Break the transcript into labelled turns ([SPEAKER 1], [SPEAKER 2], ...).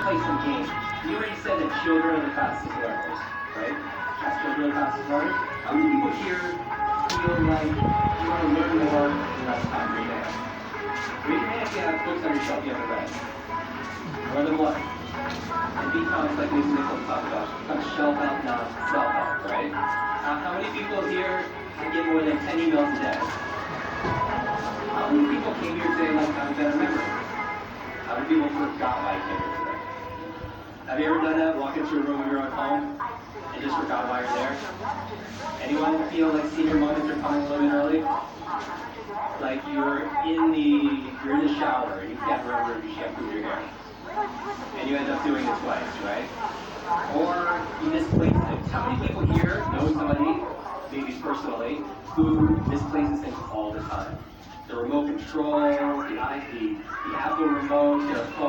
[SPEAKER 1] play some games. We already said that children are the fastest learners, right? As children are the fastest learners. How many people here feel like you want to learn more in less time? Raise your hand. Raise your hand if you have books on your shelf you haven't read. More than one. And becomes, like Lisa Nichols talked about, becomes shelf out, not self out, right? How many people here get more than 10 emails a day? How many people came here today like have better memory? How many people forgot why you came here today? Have you ever done that? Walk into a room when you're at home and just forgot why you're there? Anyone feel like senior moments are coming a little bit early? Like you're in the shower and you can't remember if you shampooed your hair. And you end up doing it twice, right? Or you misplace things. How many people here know somebody, maybe personally, who misplaces things all the time? The remote control, the Apple remote, their phone.